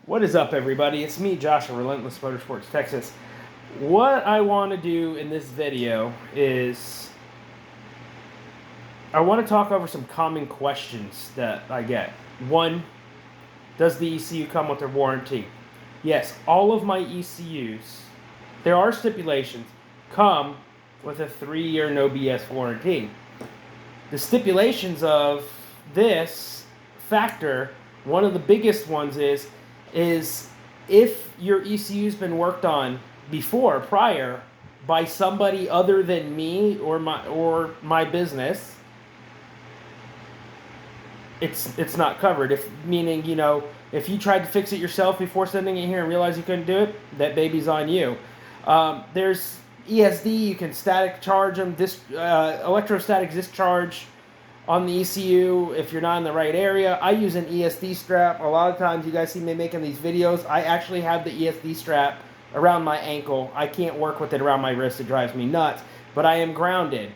What is up, everybody? It's me, Josh of Relentless Motorsports Texas. What I want to do in this video is I want to talk over some common questions that I get. One, does the ECU come with a warranty? Yes, all of my ECUs, there are stipulations, come with a 3-year no BS warranty. The stipulations of this factor, one of the biggest ones is if your ECU's been worked on prior by somebody other than me or my business, it's not covered. Meaning, if you tried to fix it yourself before sending it here and realized you couldn't do it, that baby's on you. There's ESD, you can static charge them, electrostatic discharge on the ECU if you're not in the right area. I use an ESD strap. A lot of times you guys see me making these videos, I actually have the ESD strap around my ankle. I can't work with it around my wrist. It drives me nuts. But I am grounded,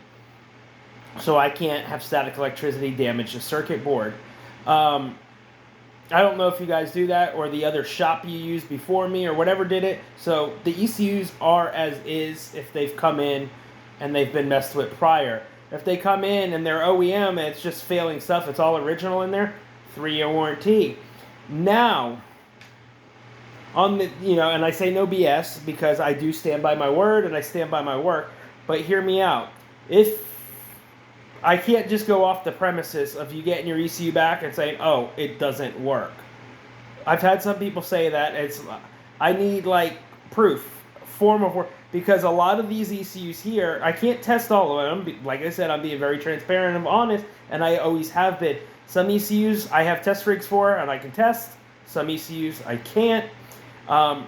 so I can't have static electricity damage the circuit board. I don't know if you guys do that or the other shop you used before me or whatever did it. So the ECUs are as is if they've come in and they've been messed with prior. If they come in and they're OEM and it's just failing stuff, it's all original in there, 3-year warranty. Now, on the, and I say no BS because I do stand by my word and I stand by my work, but hear me out. If I can't just go off the premises of you getting your ECU back and saying, oh, it doesn't work. I've had some people say that. I need proof, form of work, because a lot of these ECUs here, I can't test all of them. Like I said, I'm being very transparent and honest, and I always have been. Some ECUs I have test rigs for and I can test. Some ECUs I can't. But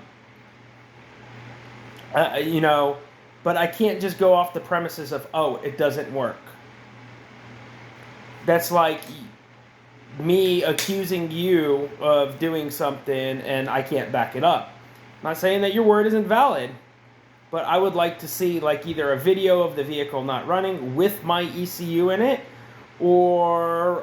I can't just go off the premises of, oh, it doesn't work. That's like me accusing you of doing something and I can't back it up. I'm not saying that your word isn't valid, but I would like to see either a video of the vehicle not running with my ECU in it, or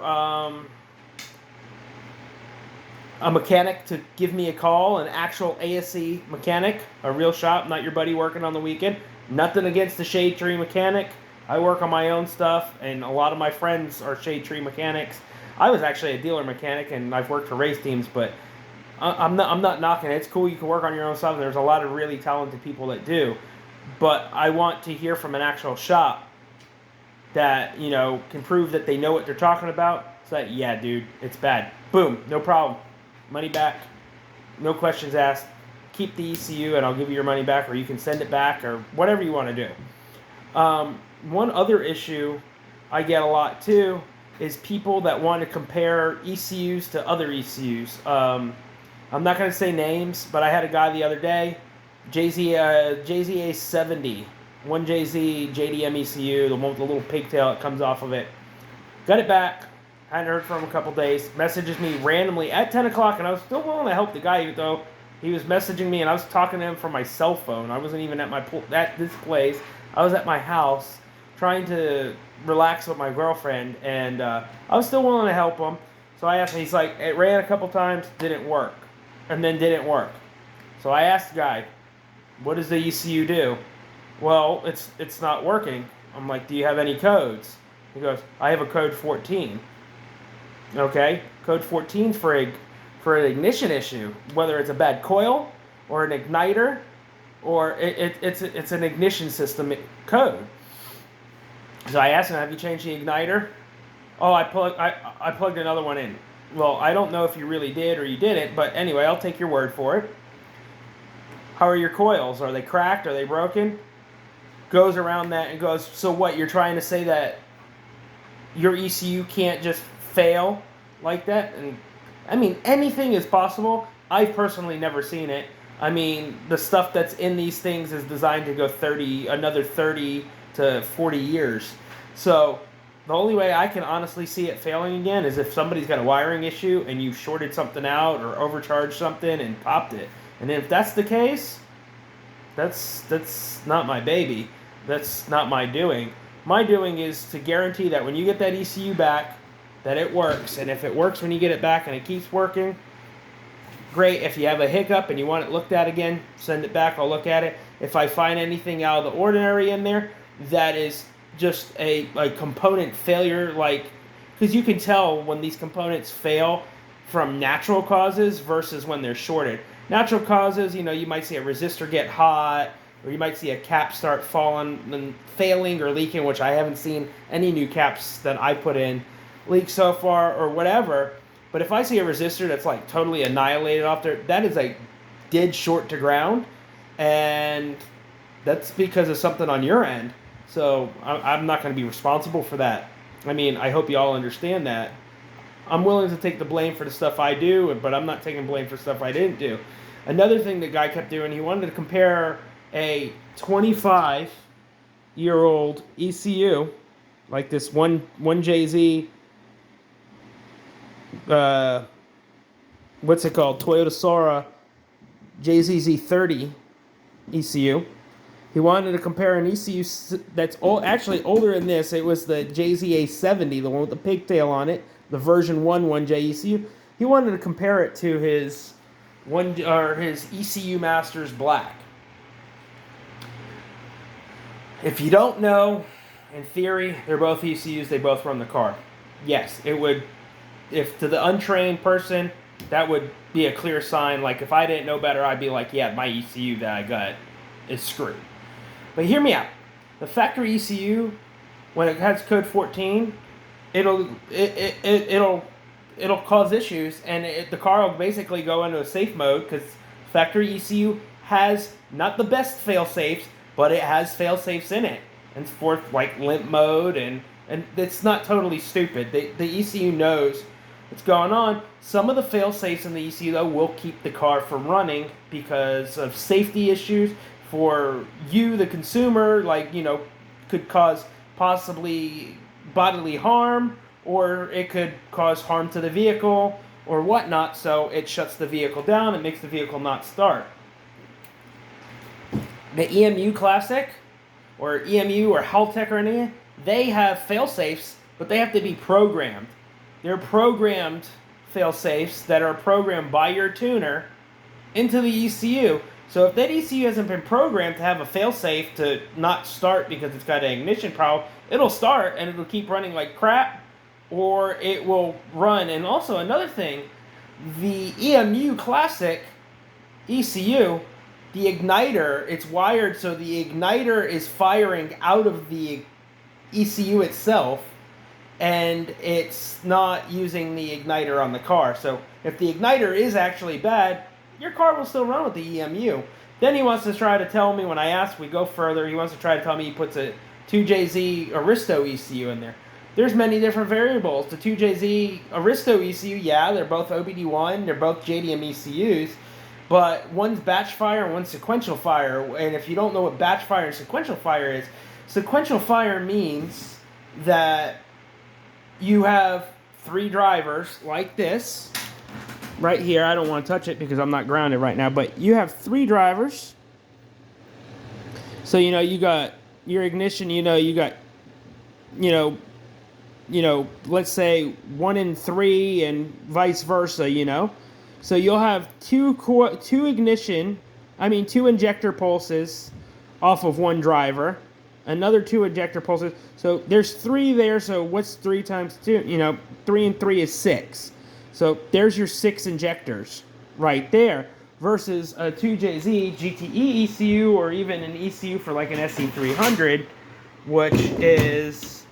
a mechanic to give me a call, an actual ASC mechanic, a real shop, not your buddy working on the weekend. Nothing against the Shade Tree mechanic. I work on my own stuff, and a lot of my friends are Shade Tree mechanics. I was actually a dealer mechanic, and I've worked for race teams, but I'm not knocking it. It's cool you can work on your own stuff, and there's a lot of really talented people that do. But I want to hear from an actual shop that, can prove that they know what they're talking about. So that, yeah, dude, it's bad. Boom, no problem. Money back, no questions asked. Keep the ECU, and I'll give you your money back, or you can send it back, or whatever you want to do. One other issue I get a lot, too, is people that want to compare ECUs to other ECUs. I'm not going to say names, but I had a guy the other day, JZA 70, one JZ JDM ECU, the one with the little pigtail that comes off of it. Got it back. Hadn't heard from him a couple days. Messages me randomly at 10 o'clock, and I was still willing to help the guy, even though he was messaging me, and I was talking to him from my cell phone. I wasn't even at this place. I was at my house trying to relax with my girlfriend, and I was still willing to help him. So I asked him, he's like, it ran a couple times, didn't work, and then didn't work. So I asked the guy, what does the ECU do? Well, it's not working. I'm like, do you have any codes? He goes, I have a code 14. Okay, code 14 for an ignition issue, whether it's a bad coil or an igniter, or it's an ignition system code. So I asked him, have you changed the igniter? Oh, I plugged another one in. Well, I don't know if you really did or you didn't, but anyway, I'll take your word for it. How are your coils? Are they cracked? Are they broken? Goes around that and goes, so what, you're trying to say that your ECU can't just fail like that? And I mean, anything is possible. I've personally never seen it. I mean, the stuff that's in these things is designed to go another 30 to 40 years. So the only way I can honestly see it failing again is if somebody's got a wiring issue and you shorted something out or overcharged something and popped it. And if that's the case, that's not my baby. That's not my doing. My doing is to guarantee that when you get that ECU back, that it works. And if it works when you get it back and it keeps working, great. If you have a hiccup and you want it looked at again, send it back. I'll look at it. If I find anything out of the ordinary in there, that is just a component failure, like, because you can tell when these components fail from natural causes versus when they're shorted. Natural causes, you might see a resistor get hot, or you might see a cap start falling and failing or leaking, which I haven't seen any new caps that I put in leak so far or whatever. But if I see a resistor that's like totally annihilated off there, that is a dead short to ground, and that's because of something on your end. So I'm not going to be responsible for that. I mean, I hope you all understand that. I'm willing to take the blame for the stuff I do, but I'm not taking blame for stuff I didn't do. Another thing the guy kept doing, he wanted to compare a 25-year-old ECU, like this one JZ, what's it called? Toyota Sora JZZ30 ECU. He wanted to compare an ECU that's actually older than this. It was the JZA70, the one with the pigtail on it, the version 1.1J ECU. He wanted to compare it to his ECU Masters Black. If you don't know, in theory, they're both ECUs. They both run the car. Yes, it would. If to the untrained person, that would be a clear sign. Like, if I didn't know better, I'd be like, yeah, my ECU that I got is screwed. But hear me out. The factory ECU, when it has code 14, it'll cause issues, and the car will basically go into a safe mode, because factory ECU has not the best fail safes, but it has fail safes in it, and for like limp mode, and it's not totally stupid. The ECU knows what's going on. Some of the fail safes in the ECU though will keep the car from running because of safety issues for you, the consumer. Like, could cause possibly bodily harm, or it could cause harm to the vehicle or whatnot. So it shuts the vehicle down. It makes the vehicle not start. The EMU Classic, or EMU or Haltech or anything, they have fail-safes, but they have to be programmed. They're programmed fail-safes that are programmed by your tuner into the ECU. So if that ECU hasn't been programmed to have a fail-safe to not start because it's got an ignition problem, it'll start and it'll keep running like crap, or it will run. And also another thing, the EMU Classic ECU, the igniter, it's wired so the igniter is firing out of the ECU itself, and it's not using the igniter on the car. So if the igniter is actually bad, your car will still run with the EMU. Then he wants to try to tell me, when I ask, we go further, he wants to try to tell me he puts a 2JZ Aristo ECU in there. There's many different variables. The 2JZ Aristo ECU, yeah, they're both OBD1, they're both JDM ECUs, but one's batch fire and one's sequential fire. And if you don't know what batch fire and sequential fire is, sequential fire means that you have 3 drivers like this right here. I don't want to touch it because I'm not grounded right now, but you have 3 drivers. So, you got your ignition, you got, let's say 1 and 3 and vice versa, So you'll have two injector pulses off of one driver, another 2 injector pulses. So there's 3 there. So what's 3 times 2? 3 and 3 is 6. So there's your 6 injectors right there, versus a 2JZ GTE ECU, or even an ECU for like an SE300, which is,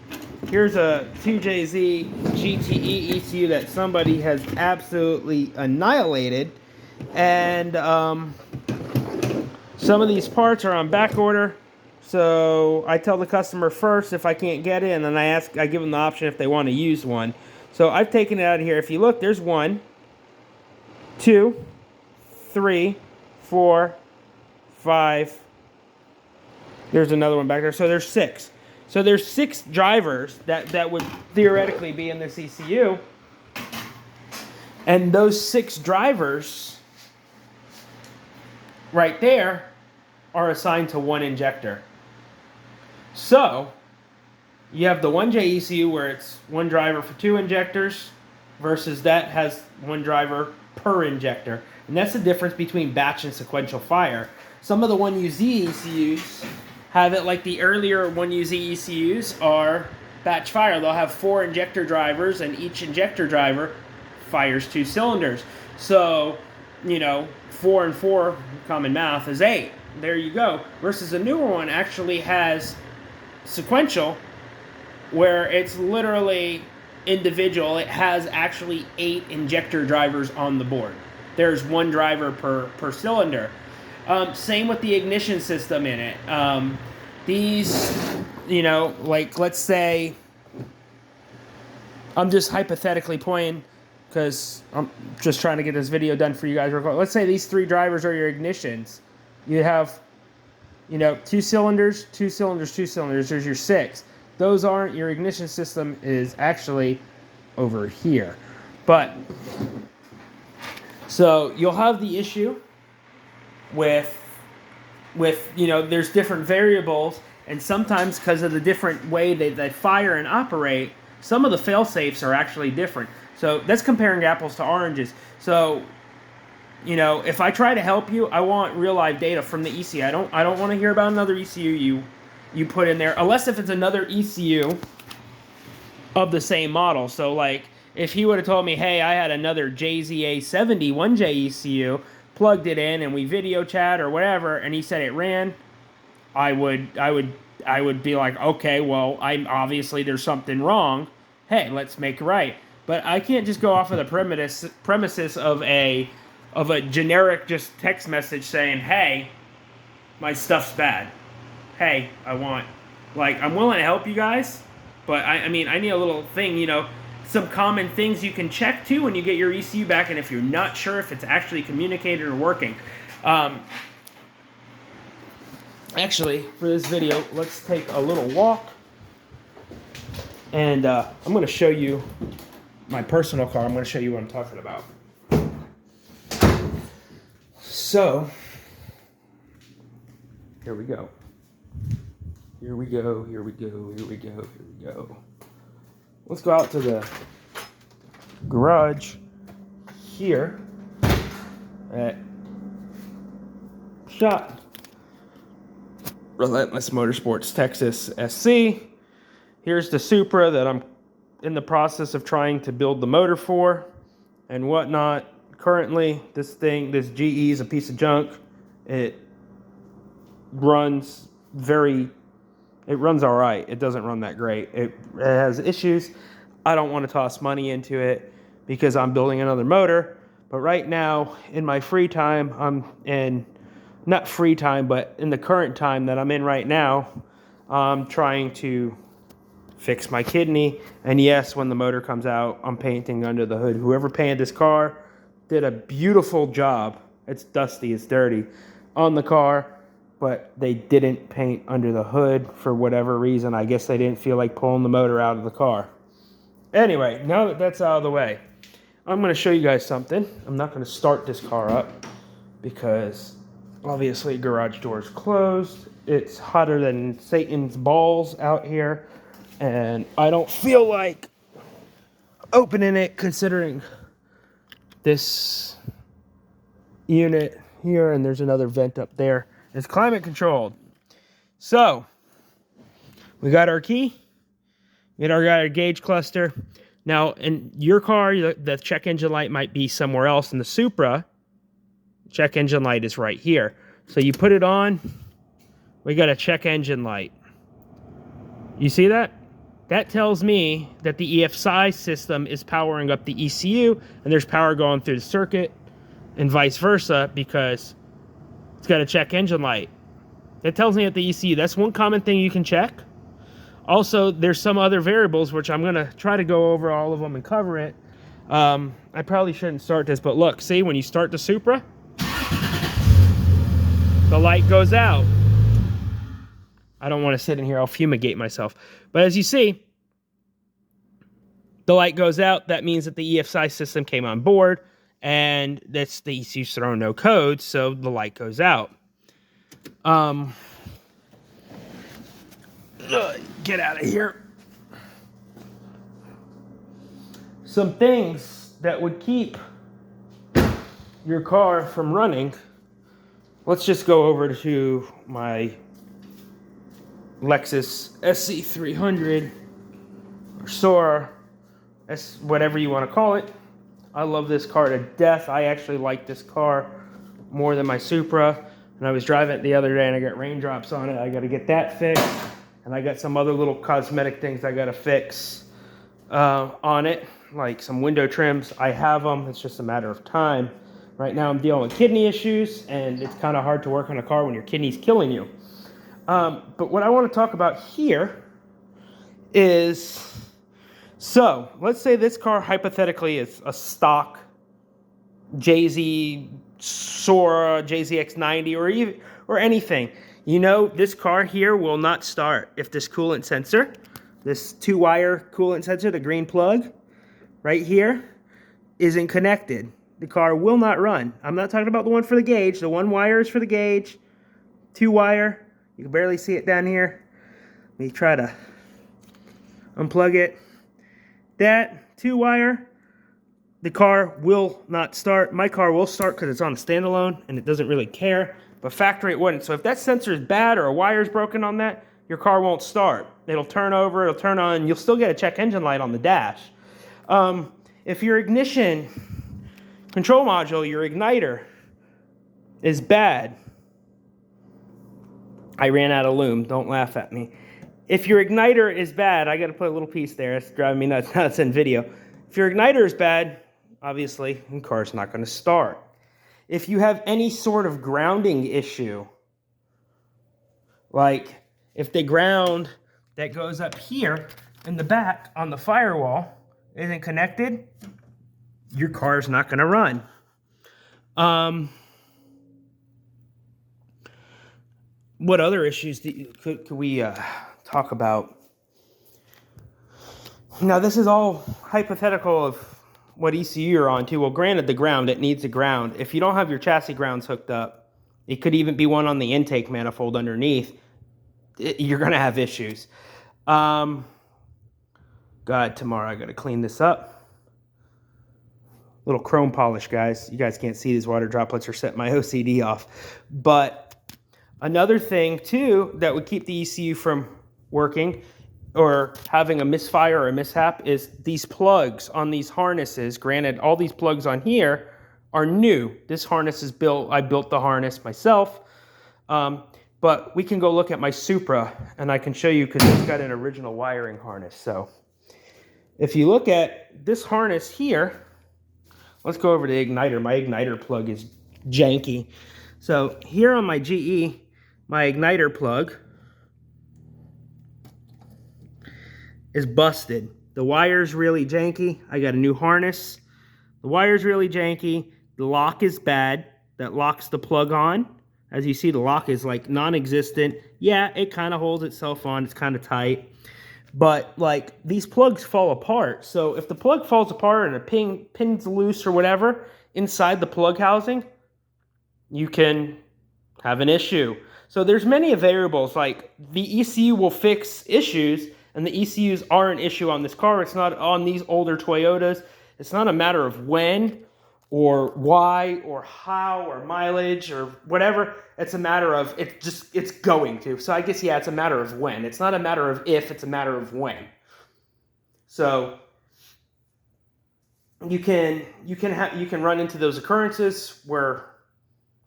here's a 2JZ GTE ECU that somebody has absolutely annihilated, and some of these parts are on back order. So I tell the customer first if I can't get it, and then I give them the option if they want to use one. So I've taken it out of here. If you look, there's 1, 2, 3, 4, 5. There's another one back there. So there's 6. So there's 6 drivers that would theoretically be in this ECU. And those 6 drivers right there are assigned to 1 injector. So you have the 1J ECU where it's 1 driver for 2 injectors, versus that has 1 driver per injector. And that's the difference between batch and sequential fire. Some of the 1UZ ECUs have it like the earlier 1UZ ECUs are batch fire. They'll have 4 injector drivers, and each injector driver fires 2 cylinders. So, 4 and 4, common math, is 8. There you go. Versus a newer one actually has sequential, where it's literally individual. It has actually 8 injector drivers on the board. There's 1 driver per cylinder. Same with the ignition system in it. These, like, let's say, I'm just hypothetically playing because I'm just trying to get this video done for you guys. Let's say these 3 drivers are your ignitions. You have, 2 cylinders, 2 cylinders, 2 cylinders. There's your 6. Those aren't, your ignition system is actually over here. But, so you'll have the issue with there's different variables, and sometimes because of the different way they fire and operate, some of the fail-safes are actually different. So that's comparing apples to oranges. So, if I try to help you, I want real live data from the ECU. I don't want to hear about another ECU you put in there, unless if it's another ECU of the same model. So like if he would have told me, hey, I had another JZA70 1J ECU, plugged it in, and we video chat or whatever, and he said it ran, I would be like, okay, well, obviously there's something wrong. Hey, let's make it right. But I can't just go off of the premises of a generic just text message saying, hey, my stuff's bad. Hey, I'm willing to help you guys, but I need a little thing, some common things you can check to when you get your ECU back, and if you're not sure if it's actually communicated or working. Actually, for this video, let's take a little walk, and I'm going to show you my personal car. I'm going to show you what I'm talking about. So, here we go. Here we go, here we go, here we go, here we go. Let's go out to the garage here at Shop Relentless Motorsports Texas SC. Here's the Supra that I'm in the process of trying to build the motor for and whatnot. Currently, this GE is a piece of junk. It runs all right. It doesn't run that great. It has issues. I don't want to toss money into it because I'm building another motor. But right now, in my free time, not free time, but in the current time that I'm in right now, I'm trying to fix my kidney. And yes, when the motor comes out, I'm painting under the hood. Whoever painted this car did a beautiful job. It's dusty, it's dirty on the car, but they didn't paint under the hood for whatever reason. I guess they didn't feel like pulling the motor out of the car. Anyway, now that that's out of the way, I'm going to show you guys something. I'm not going to start this car up because obviously garage door is closed. It's hotter than Satan's balls out here, and I don't feel like opening it considering this unit here, and there's another vent up there. It's climate controlled. So we got our key. We got our gauge cluster. Now in your car, the check engine light might be somewhere else. In the Supra, check engine light is right here. So you put it on, we got a check engine light. You see that? That tells me that the EFSI system is powering up the ECU, and there's power going through the circuit, and vice versa, because it's got a check engine light. It tells me that the ECU, that's one common thing you can check. Also, there's some other variables, which I'm going to try to go over all of them and cover it. I probably shouldn't start this, but look, see, when you start the Supra, the light goes out. I don't want to sit in here, I'll fumigate myself. But as you see, the light goes out. That means that the EFSI system came on board, and that's the ECU's throwing no code, so the light goes out. Get out of here. Some things that would keep your car from running, let's just go over to my Lexus SC300 or Sora, whatever you want to call it. I love this car to death. I actually like this car more than my Supra. And I was driving it the other day and I got raindrops on it. I got to get that fixed. And I got some other little cosmetic things I got to fix on it, like some window trims. I have them. It's just a matter of time. Right now I'm dealing with kidney issues, and it's kind of hard to work on a car when your kidney's killing you. But what I want to talk about here is, so let's say this car hypothetically is a stock JZ Sora, JZX90, or anything. You know, this car here will not start if this coolant sensor, this 2-wire coolant sensor, the green plug right here, isn't connected. The car will not run. I'm not talking about the one for the gauge. The 1 wire is for the gauge. 2-wire. You can barely see it down here. Let me try to unplug it. That 2-wire, the car will not start. My car will start because it's on a standalone and it doesn't really care. But factory it wouldn't. So if that sensor is bad or a wire is broken on that, your car won't start. It'll turn over, it'll turn on. You'll still get a check engine light on the dash. If your ignition control module, your igniter, is bad. I ran out of lube. Don't laugh at me. If your igniter is bad, I got to put a little piece there. It's driving me nuts. Now it's in video. If your igniter is bad, obviously, the car's not going to start. If you have any sort of grounding issue, like if the ground that goes up here in the back on the firewall isn't connected, your car's not going to run. What other issues could we talk about? Now, this is all hypothetical of what ECU you're on too. Well, granted, the ground, it needs a ground. If you don't have your chassis grounds hooked up, it could even be one on the intake manifold underneath. You're going to have issues. God, tomorrow I got to clean this up. Little chrome polish, guys. You guys can't see these water droplets are setting my OCD off. But another thing, too, that would keep the ECU from working or having a misfire or a mishap is these plugs on these harnesses. Granted, all these plugs on here are new. This harness is built. I built the harness myself. But we can go look at my Supra, and I can show you because it's got an original wiring harness. So if you look at this harness here, let's go over to the igniter. My igniter plug is janky. So here on my GE, my igniter plug is busted. The wire's really janky. I got a new harness. The wire's really janky. The lock is bad. That locks the plug on. As you see, the lock is like non-existent. Yeah, it kind of holds itself on. It's kind of tight. But like these plugs fall apart. So if the plug falls apart and a pin's loose or whatever inside the plug housing, you can have an issue. So there's many variables. Like the ECU will fix issues, and the ECUs are an issue on this car. It's not on these older Toyotas. It's not a matter of when or why or how or mileage or whatever. It's a matter of it's going to. So I guess, yeah, it's a matter of when. It's not a matter of if, it's a matter of when. So you can run into those occurrences where,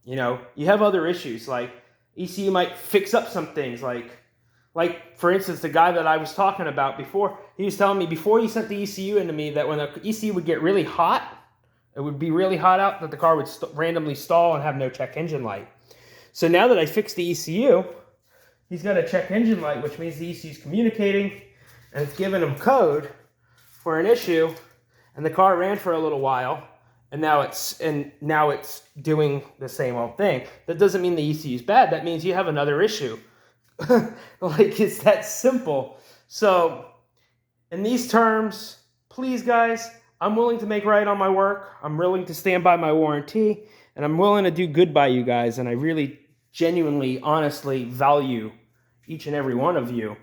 you know, you have other issues. Like ECU might fix up some things. Like for instance, the guy that I was talking about before, he was telling me before he sent the ECU into me that when the ECU would get really hot, it would be really hot out, that the car would randomly stall and have no check engine light. So now that I fixed the ECU, he's got a check engine light, which means the ECU is communicating, and it's giving him code for an issue, and the car ran for a little while, and now it's doing the same old thing. That doesn't mean the ECU is bad. That means you have another issue. Like, it's that simple. So in these terms, please, guys, I'm willing to make right on my work. I'm willing to stand by my warranty, and I'm willing to do good by you guys. And I really, genuinely, honestly value each and every one of you.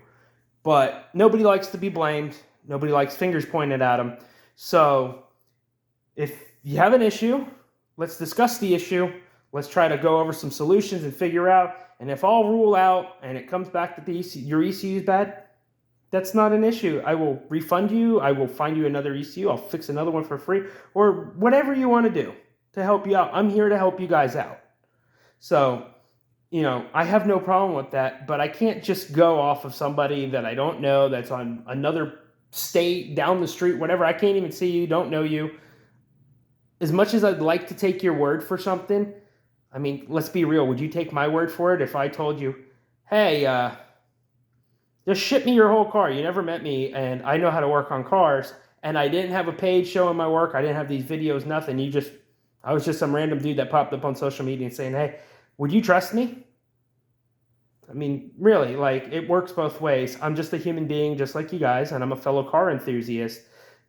But nobody likes to be blamed. Nobody likes fingers pointed at them. So if you have an issue, let's discuss the issue. Let's try to go over some solutions and figure out. And if I'll rule out and it comes back that your ECU is bad, that's not an issue. I will refund you. I will find you another ECU. I'll fix another one for free, or whatever you want to do to help you out. I'm here to help you guys out. So, I have no problem with that, but I can't just go off of somebody that I don't know, that's on another state, down the street, whatever. I can't even see you, don't know you. As much as I'd like to take your word for something, I mean, let's be real. Would you take my word for it if I told you, hey, just ship me your whole car. You never met me, and I know how to work on cars, and I didn't have a page showing my work. I didn't have these videos, nothing. I was just some random dude that popped up on social media and saying, hey, would you trust me? I mean, really, it works both ways. I'm just a human being just like you guys, and I'm a fellow car enthusiast.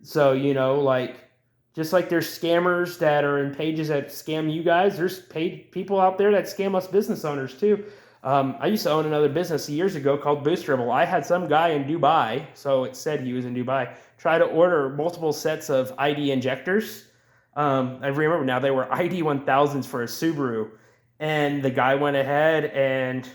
So, just like there's scammers that are in pages that scam you guys, there's paid people out there that scam us business owners too. I used to own another business years ago called Boost Dribble. I had some guy in Dubai, so it said he was in Dubai, try to order multiple sets of ID injectors. I remember now they were ID 1000s for a Subaru, and the guy went ahead and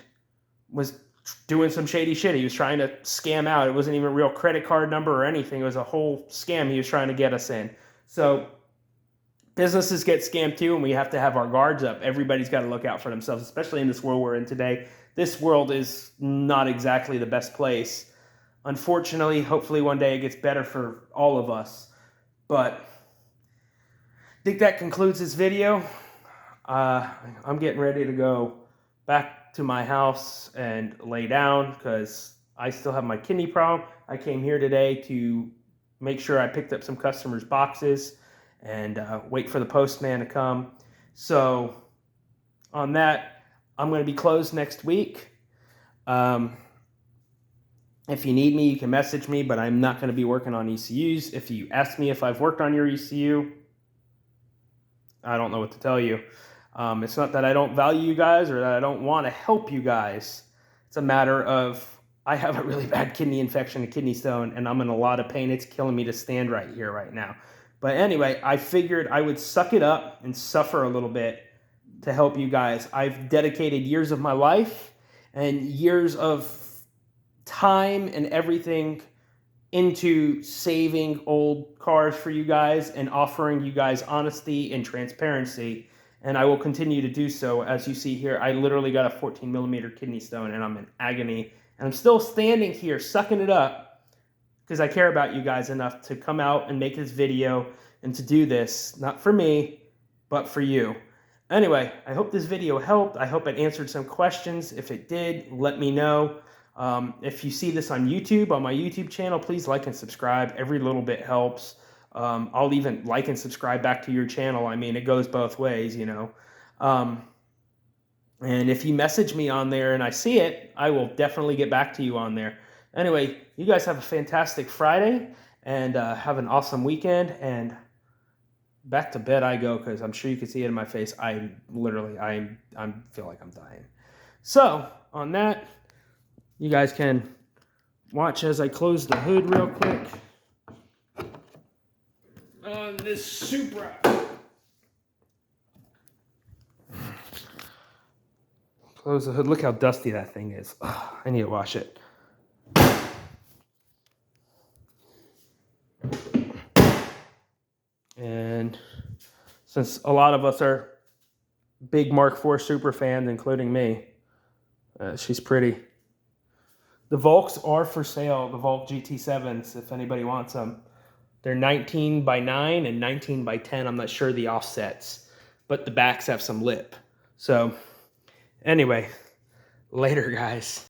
was doing some shady shit. He was trying to scam out. It wasn't even a real credit card number or anything. It was a whole scam he was trying to get us in. So businesses get scammed too, and we have to have our guards up. Everybody's got to look out for themselves, especially in this world we're in today. This world is not exactly the best place. Unfortunately, hopefully one day it gets better for all of us. But I think that concludes this video. I'm getting ready to go back to my house and lay down because I still have my kidney problem. I came here today to make sure I picked up some customers' boxes and wait for the postman to come. So on that, I'm going to be closed next week. If you need me, you can message me, but I'm not going to be working on ECUs. If you ask me if I've worked on your ECU, I don't know what to tell you. It's not that I don't value you guys or that I don't want to help you guys. It's a matter of I have a really bad kidney infection, a kidney stone, and I'm in a lot of pain. It's killing me to stand right here, right now. But anyway, I figured I would suck it up and suffer a little bit to help you guys. I've dedicated years of my life and years of time and everything into saving old cars for you guys and offering you guys honesty and transparency. And I will continue to do so. As you see here, I literally got a 14 millimeter kidney stone and I'm in agony. And I'm still standing here sucking it up because I care about you guys enough to come out and make this video and to do this, not for me, but for you. Anyway, I hope this video helped. I hope it answered some questions. If it did, let me know. If you see this on YouTube, on my YouTube channel, please like and subscribe. Every little bit helps. I'll even like and subscribe back to your channel. I mean, it goes both ways, And if you message me on there and I see it, I will definitely get back to you on there. Anyway, you guys have a fantastic Friday and have an awesome weekend. And back to bed I go because I'm sure you can see it in my face. I feel like I'm dying. So on that, you guys can watch as I close the hood real quick on this Supra. Close the hood. Look how dusty that thing is. Ugh, I need to wash it. And since a lot of us are big Mark IV Supra fans, including me, she's pretty. The Volks are for sale, the Volk GT7s, if anybody wants them. They're 19 by 9 and 19 by 10. I'm not sure the offsets, but the backs have some lip. So anyway, later, guys.